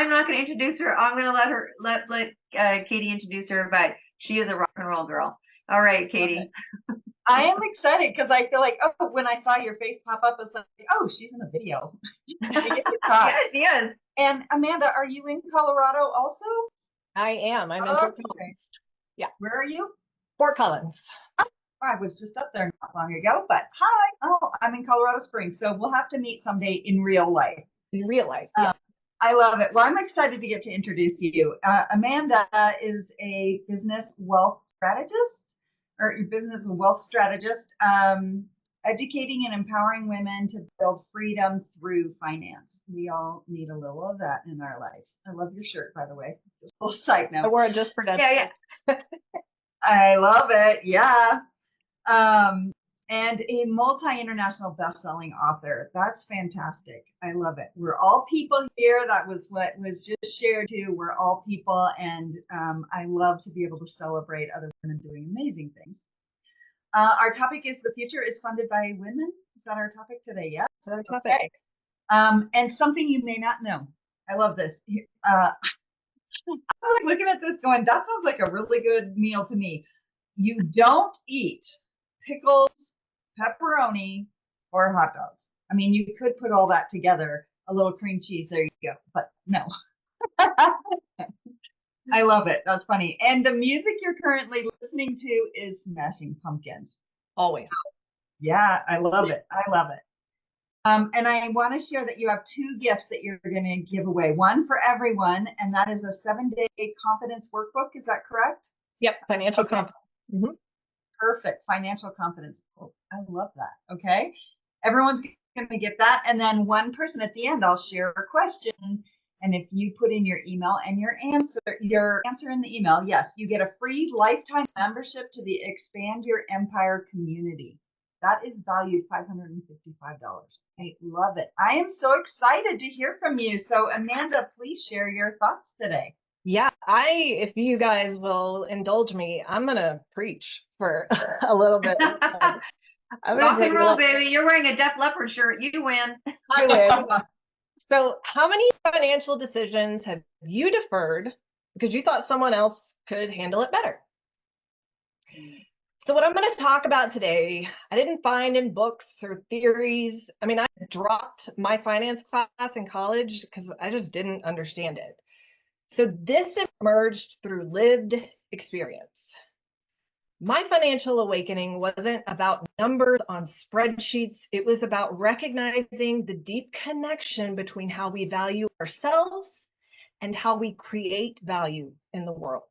I'm not going to introduce her. I'm going to let Katie introduce her, but she is a rock and roll girl. All right, Love it. Katie. I am excited because I feel like, oh, when I saw your face pop up, it's like, oh, she's in the video. I get to talk. Yes, yes. And Amanda, are you in Colorado also? I am. I'm in Fort Okay. Collins. Yeah, Where are you? Fort Collins. I was just up there not long ago, but hi. Oh, I'm in Colorado Springs. So we'll have to meet someday in real life. In real life, yeah. I love it. Well, I'm excited to get to introduce you. Amanda is a business wealth strategist or business wealth strategist, educating and empowering women to build freedom through finance. We all need a little of that in our lives. I love your shirt, by the way. Just a little side I note. wore it just for Deadpool. Yeah, yeah. I love it. Yeah. And a multi-international best-selling author. That's fantastic. I love it. We're all people here. That was what was just shared too. We're all people, and I love to be able to celebrate other women doing amazing things. Our topic is the future is funded by women. Is that our topic today? Yes. That's our topic. Okay. And something you may not know. I love this. I'm like looking at this going, that sounds like a really good meal to me. You don't eat pickles, pepperoni, or hot dogs. I mean, you could put all that together, a little cream cheese, there you go, but no. I love it. That's funny. And the music you're currently listening to is Smashing Pumpkins. Always. So, yeah, I love it. I love it. And I want to share that you have two gifts that you're going to give away. One for everyone, and that is a 7-day confidence workbook. Is that correct? Yep, financial confidence. Mm-hmm. Perfect. Financial confidence. Oh, I love that. Okay. Everyone's going to get that. And then one person at the end, I'll share a question. And if you put in your email and your answer in the email, yes, you get a free lifetime membership to the Expand Your Empire community. That is valued $555. I love it. I am so excited to hear from you. So Amanda, please share your thoughts today. Yeah, if you guys will indulge me, I'm gonna preach for a little bit. I'm gonna Rock take and roll, baby. You're wearing a Def Leppard shirt. You win. I win. So, how many financial decisions have you deferred because you thought someone else could handle it better? So, what I'm going to talk about today, I didn't find in books or theories. I mean, I dropped my finance class in college because I just didn't understand it. So, this emerged through lived experience. My financial awakening wasn't about numbers on spreadsheets. It was about recognizing the deep connection between how we value ourselves and how we create value in the world.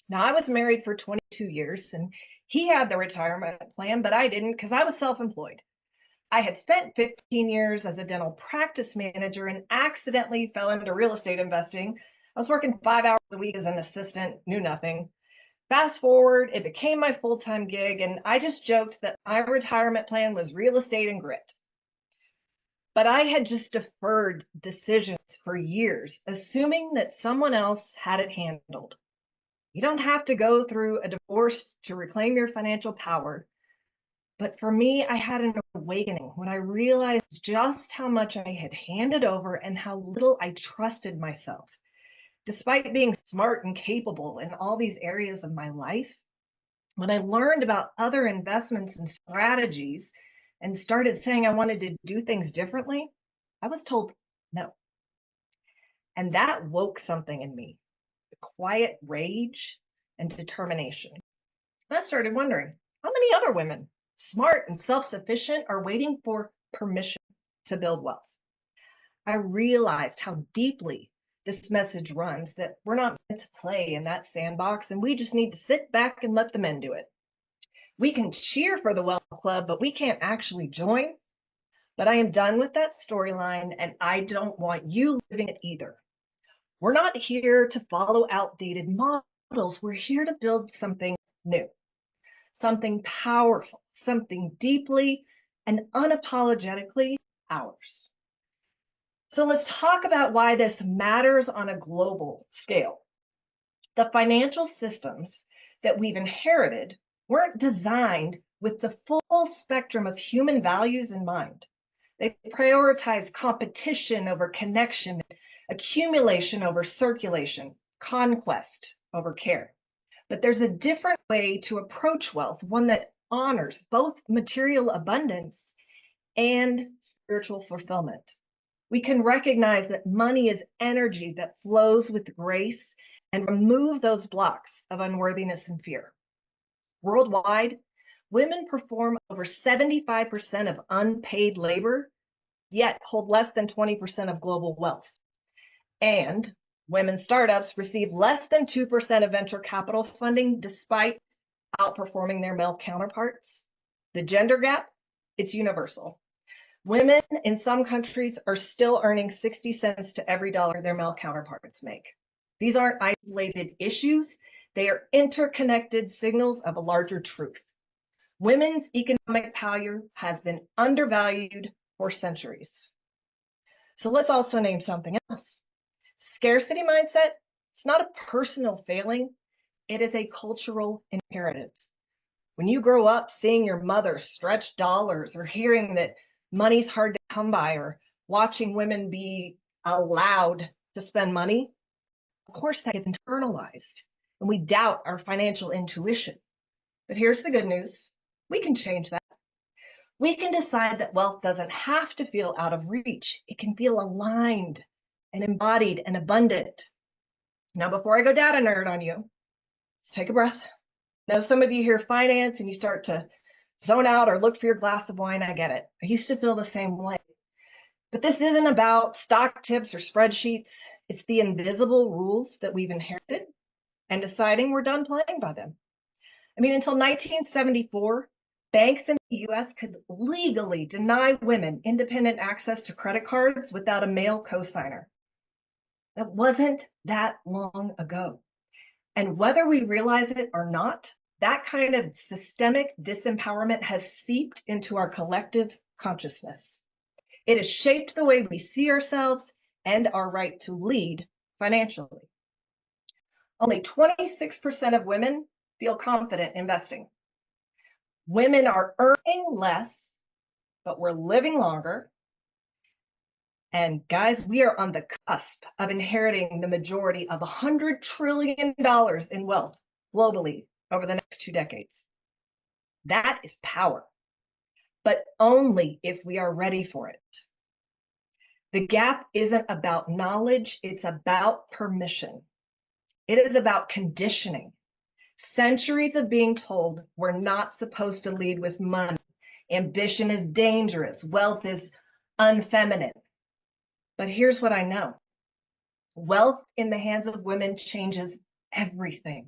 Now, I was married for 22 years and he had the retirement plan, but I didn't because I was self-employed. I had spent 15 years as a dental practice manager and accidentally fell into real estate investing. I was working 5 hours a week as an assistant, knew nothing. Fast forward, it became my full-time gig, and I just joked that my retirement plan was real estate and grit. But I had just deferred decisions for years, assuming that someone else had it handled. You don't have to go through a divorce to reclaim your financial power. But for me, I had an awakening when I realized just how much I had handed over and how little I trusted myself. Despite being smart and capable in all these areas of my life, when I learned about other investments and strategies and started saying I wanted to do things differently, I was told no. And that woke something in me, the quiet rage and determination. And I started wondering, how many other women, smart and self-sufficient, are waiting for permission to build wealth? I realized how deeply this message runs, that we're not meant to play in that sandbox and we just need to sit back and let the men do it. We can cheer for the Wealth Club, but we can't actually join. But I am done with that storyline and I don't want you living it either. We're not here to follow outdated models. We're here to build something new, something powerful, something deeply and unapologetically ours. So let's talk about why this matters on a global scale. The financial systems that we've inherited weren't designed with the full spectrum of human values in mind. They prioritize competition over connection, accumulation over circulation, conquest over care. But there's a different way to approach wealth, one that honors both material abundance and spiritual fulfillment. We can recognize that money is energy that flows with grace and remove those blocks of unworthiness and fear. Worldwide, women perform over 75% of unpaid labor, yet hold less than 20% of global wealth. And women startups receive less than 2% of venture capital funding despite outperforming their male counterparts. The gender gap, it's universal. Women in some countries are still earning 60 cents to every dollar their male counterparts make. These aren't isolated issues. They are interconnected signals of a larger truth. Women's economic power has been undervalued for centuries. So let's also name something else. Scarcity mindset, it's not a personal failing. It is a cultural inheritance. When you grow up seeing your mother stretch dollars or hearing that money's hard to come by or watching women be allowed to spend money, of course that gets internalized and we doubt our financial intuition. But here's the good news. We can change that. We can decide that wealth doesn't have to feel out of reach. It can feel aligned and embodied and abundant. Now, before I go data nerd on you, let's take a breath. Now, some of you hear finance and you start to zone out or look for your glass of wine. I get it. I used to feel the same way. But this isn't about stock tips or spreadsheets. It's the invisible rules that we've inherited and deciding we're done playing by them. I mean, until 1974, banks in the US could legally deny women independent access to credit cards without a male cosigner. That wasn't that long ago. And whether we realize it or not, that kind of systemic disempowerment has seeped into our collective consciousness. It has shaped the way we see ourselves and our right to lead financially. Only 26% of women feel confident investing. Women are earning less, but we're living longer. And guys, we are on the cusp of inheriting the majority of $100 trillion in wealth globally over the next 2 decades. That is power, but only if we are ready for it. The gap isn't about knowledge, it's about permission. It is about conditioning. Centuries of being told we're not supposed to lead with money. Ambition is dangerous. Wealth is unfeminine. But here's what I know. Wealth in the hands of women changes everything.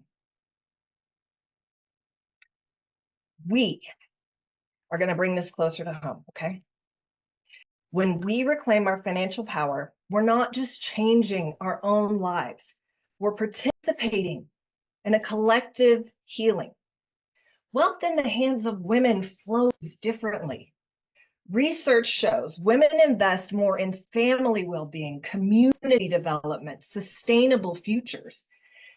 We are going to bring this closer to home, okay? When we reclaim our financial power, we're not just changing our own lives. We're participating in a collective healing. Wealth in the hands of women flows differently. Research shows women invest more in family well-being, community development, sustainable futures.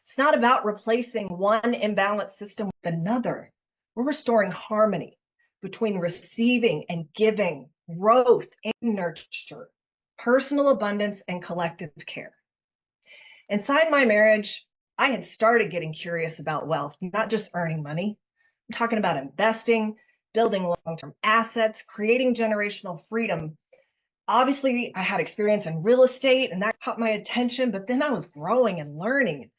It's not about replacing one imbalanced system with another. We're restoring harmony between receiving and giving, growth and nurture, personal abundance and collective care. Inside my marriage, I had started getting curious about wealth, not just earning money. I'm talking about investing, building long-term assets, creating generational freedom. Obviously, I had experience in real estate and that caught my attention, but then I was growing and learning.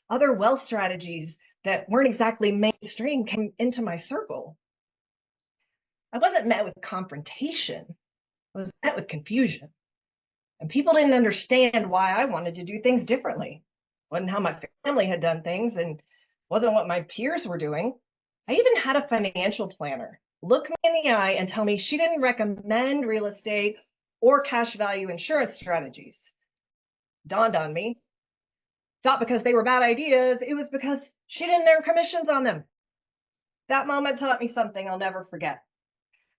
Other wealth strategies that weren't exactly mainstream came into my circle. I wasn't met with confrontation. I was met with confusion. And people didn't understand why I wanted to do things differently. Wasn't how my family had done things and wasn't what my peers were doing. I even had a financial planner look me in the eye and tell me she didn't recommend real estate or cash value insurance strategies. Dawned on me. It's not because they were bad ideas. It was because she didn't earn commissions on them. That moment taught me something I'll never forget.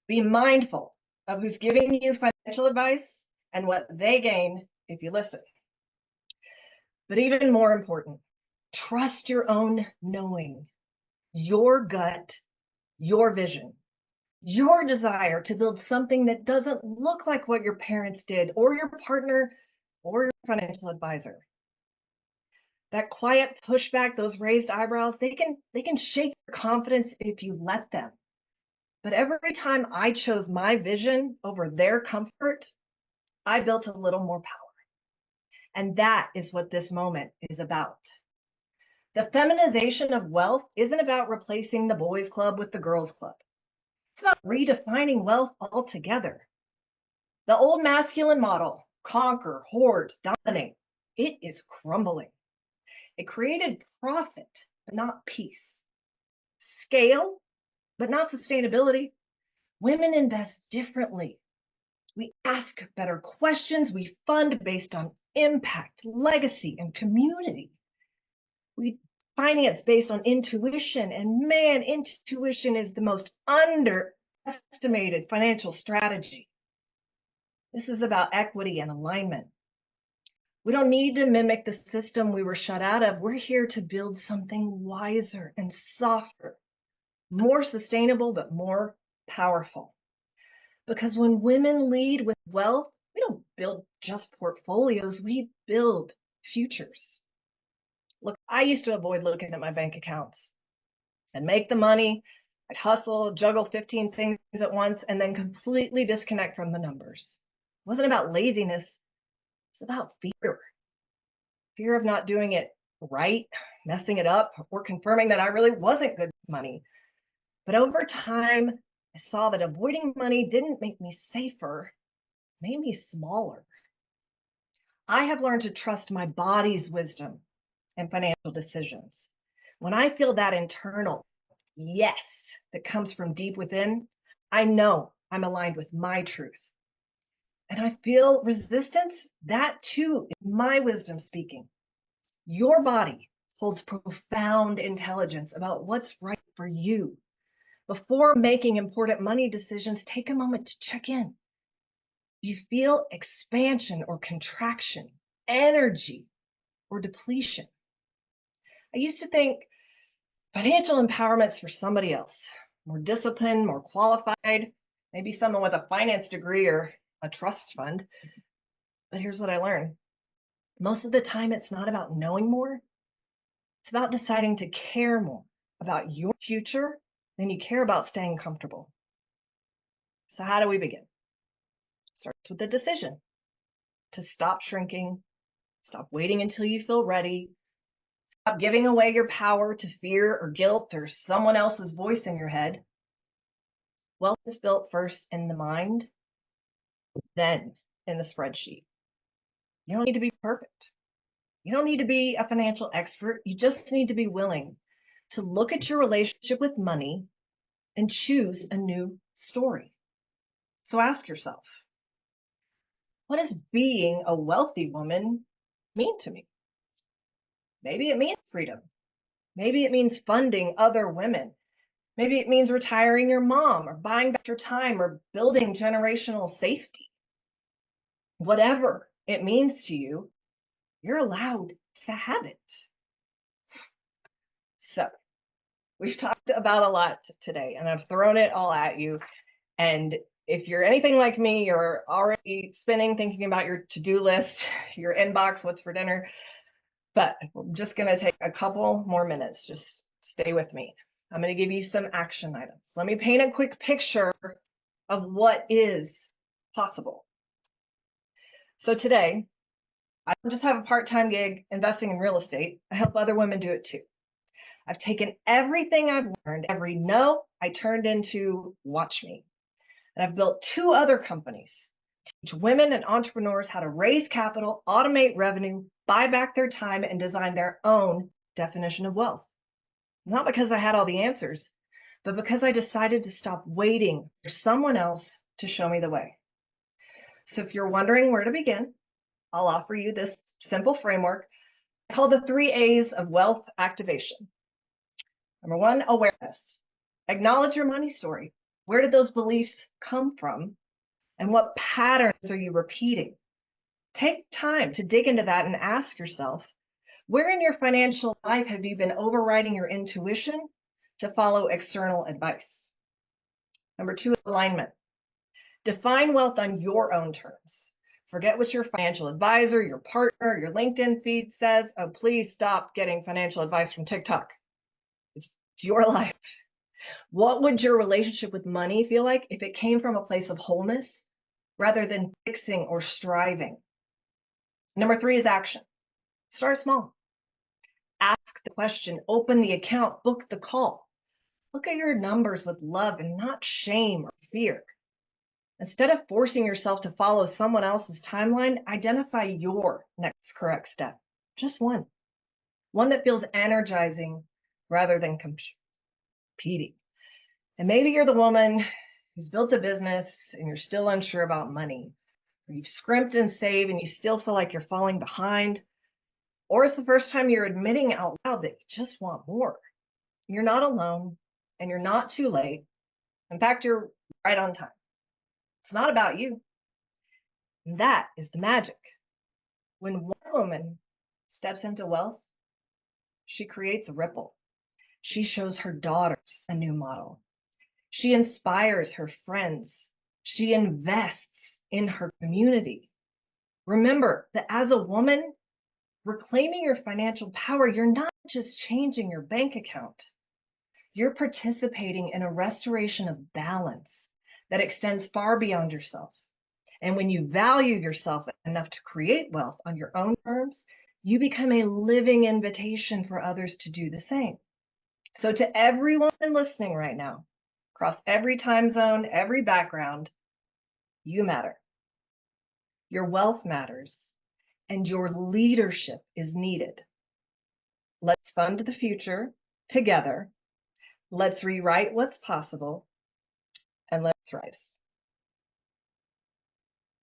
Be mindful of who's giving you financial advice and what they gain if you listen. But even more important, trust your own knowing, your gut, your vision, your desire to build something that doesn't look like what your parents did or your partner or your financial advisor. That quiet pushback, those raised eyebrows, they can shake your confidence if you let them. But every time I chose my vision over their comfort, I built a little more power. And that is what this moment is about. The feminization of wealth isn't about replacing the boys' club with the girls' club. It's about redefining wealth altogether. The old masculine model, conquer, hoard, dominate, it is crumbling. It created profit, but not peace. Scale, but not sustainability. Women invest differently. We ask better questions. We fund based on impact, legacy, and community. We finance based on intuition. And man, intuition is the most underestimated financial strategy. This is about equity and alignment. We don't need to mimic the system we were shut out of. We're here to build something wiser and softer, more sustainable, but more powerful. Because when women lead with wealth, we don't build just portfolios, we build futures. Look, I used to avoid looking at my bank accounts. I'd make the money, I'd hustle, juggle 15 things at once, and then completely disconnect from the numbers. It wasn't about laziness, it's about fear. Fear of not doing it right, messing it up, or confirming that I really wasn't good with money. But over time, I saw that avoiding money didn't make me safer, it made me smaller. I have learned to trust my body's wisdom in financial decisions. When I feel that internal yes that comes from deep within, I know I'm aligned with my truth. And I feel resistance, that too is my wisdom speaking. Your body holds profound intelligence about what's right for you. Before making important money decisions, take a moment to check in. Do you feel expansion or contraction, energy or depletion? I used to think financial empowerment's for somebody else, more disciplined, more qualified, maybe someone with a finance degree or a trust fund. But here's what I learned. Most of the time, it's not about knowing more. It's about deciding to care more about your future than you care about staying comfortable. So how do we begin? Starts with a decision to stop shrinking, stop waiting until you feel ready, stop giving away your power to fear or guilt or someone else's voice in your head. Wealth is built first in the mind, then in the spreadsheet. You don't need to be perfect. You don't need to be a financial expert. You just need to be willing to look at your relationship with money and choose a new story. So ask yourself, what does being a wealthy woman mean to me? Maybe it means freedom. Maybe it means funding other women. Maybe it means retiring your mom or buying back your time or building generational safety. Whatever it means to you, you're allowed to have it. So we've talked about a lot today and I've thrown it all at you. And if you're anything like me, you're already spinning, thinking about your to-do list, your inbox, what's for dinner. But I'm just going to take a couple more minutes. Just stay with me. I'm going to give you some action items. Let me paint a quick picture of what is possible. So today, I don't just have a part-time gig investing in real estate. I help other women do it too. I've taken everything I've learned, every no I turned into watch me. And I've built 2 other companies to teach women and entrepreneurs how to raise capital, automate revenue, buy back their time, and design their own definition of wealth. Not because I had all the answers, but because I decided to stop waiting for someone else to show me the way. So if you're wondering where to begin, I'll offer you this simple framework called the 3 A's of wealth activation. Number 1, awareness. Acknowledge your money story. Where did those beliefs come from? And what patterns are you repeating? Take time to dig into that and ask yourself, where in your financial life have you been overriding your intuition to follow external advice? Number 2, alignment. Define wealth on your own terms. Forget what your financial advisor, your partner, your LinkedIn feed says. Oh, please stop getting financial advice from TikTok. It's your life. What would your relationship with money feel like if it came from a place of wholeness rather than fixing or striving? Number 3 is action. Start small. Ask the question, open the account, book the call. Look at your numbers with love and not shame or fear. Instead of forcing yourself to follow someone else's timeline, identify your next correct step. Just one. One that feels energizing rather than competing. And maybe you're the woman who's built a business and you're still unsure about money. Or you've scrimped and saved and you still feel like you're falling behind. Or it's the first time you're admitting out loud that you just want more. You're not alone and you're not too late. In fact, you're right on time. It's not about you. And that is the magic. When one woman steps into wealth, she creates a ripple. She shows her daughters a new model. She inspires her friends. She invests in her community. Remember that as a woman, reclaiming your financial power, you're not just changing your bank account. You're participating in a restoration of balance that extends far beyond yourself. And when you value yourself enough to create wealth on your own terms, you become a living invitation for others to do the same. So to everyone listening right now, across every time zone, every background, you matter. Your wealth matters, and your leadership is needed. Let's fund the future together. Let's rewrite what's possible, and let's rise.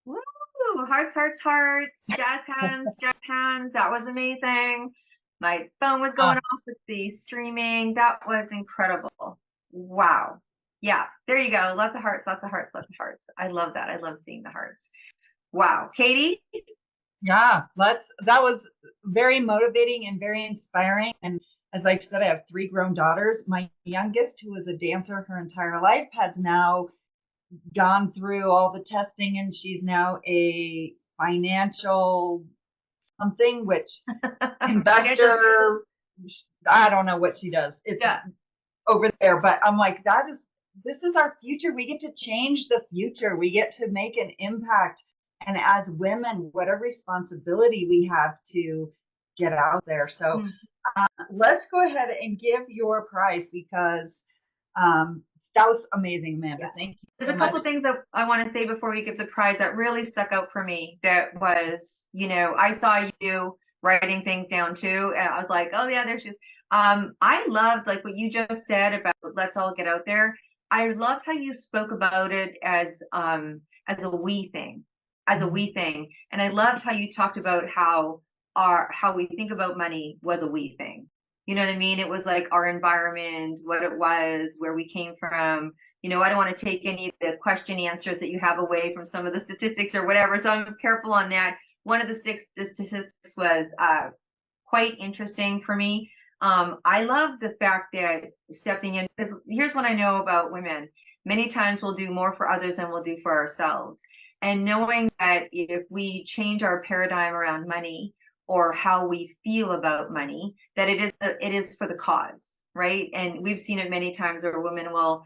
Woo! Hearts, hearts, hearts. Jazz hands, jazz hands. That was amazing. My phone was going off with the streaming. That was incredible. Wow. Yeah, there you go. Lots of hearts, lots of hearts, lots of hearts. I love that. I love seeing the hearts. Wow. Katie? Yeah, that was very motivating and very inspiring. And as I've said, I have 3 grown daughters. My youngest, who was a dancer her entire life, has now gone through all the testing and she's now a financial something, which investor, I don't know what she does. It's over there, but I'm like, this is our future. We get to change the future. We get to make an impact. And as women, what a responsibility we have to get out there. So let's go ahead and give your prize because that was amazing, Amanda. Thank you. There's a couple of things that I want to say before we give the prize that really stuck out for me. That was, I saw you writing things down too. And I was like, oh yeah, there she is. I loved like what you just said about let's all get out there. I loved how you spoke about it as a we thing, And I loved how you talked about how we think about money was a we thing. You know what I mean? It was like our environment, what it was, where we came from. I don't want to take any of the question answers that you have away from some of the statistics or whatever. So I'm careful on that. One of the statistics was quite interesting for me. I love the fact that stepping in, because here's what I know about women. Many times we'll do more for others than we'll do for ourselves. And knowing that if we change our paradigm around money or how we feel about money, that it is for the cause, right? And we've seen it many times where women will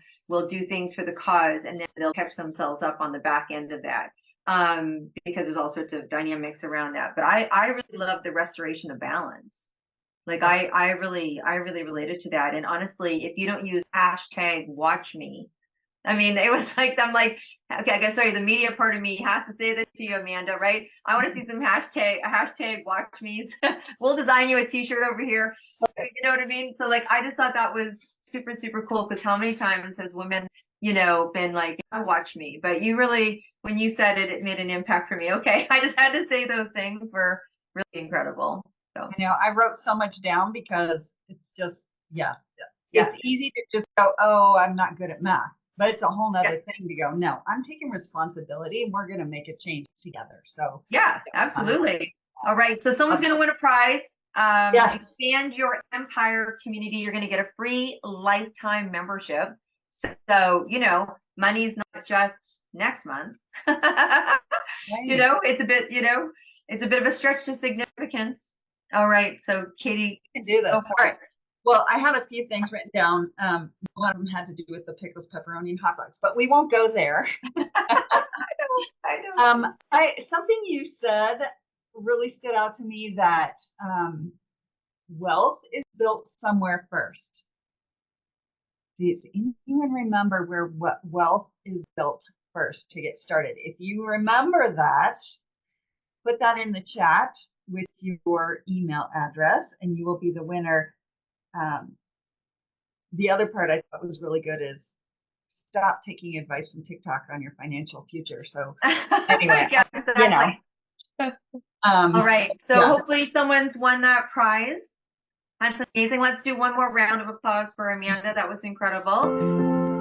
do things for the cause and then they'll catch themselves up on the back end of that. Because there's all sorts of dynamics around that. But I really love the restoration of balance. Like I really related to that. And honestly, if you don't use #WatchMe, I mean, it was like, I'm like, okay, I guess, sorry, the media part of me has to say this to you, Amanda, right? I want to see some hashtag watch me's. We'll design you a t-shirt over here. You know what I mean? So like, I just thought that was super, super cool because how many times has women, been like, watch me, but you really, when you said it, it made an impact for me. Okay. I just had to say those things were really incredible. So, I wrote so much down because it's just, it's easy to just go, oh, I'm not good at math. But it's a whole nother thing to go, no, I'm taking responsibility and we're going to make a change together. So yeah, absolutely. All right. So someone's going to win a prize. Expand your empire community. You're going to get a free lifetime membership. So, money's not just next month. You know, it's a bit, you know, it's a bit of a stretch to significance. All right. So Katie, can do this. go All for right. it. Well, I had a few things written down. One of them had to do with the pickles, pepperoni, and hot dogs, but we won't go there. I know. Something you said really stood out to me, that wealth is built somewhere first. Does anyone remember where wealth is built first to get started? If you remember that, put that in the chat with your email address, and you will be the winner. The other part I thought was really good is stop taking advice from TikTok on your financial future. So anyway, Yeah, exactly. All right. So yeah. hopefully someone's won that prize. That's amazing. Let's do one more round of applause for Amanda. That was incredible.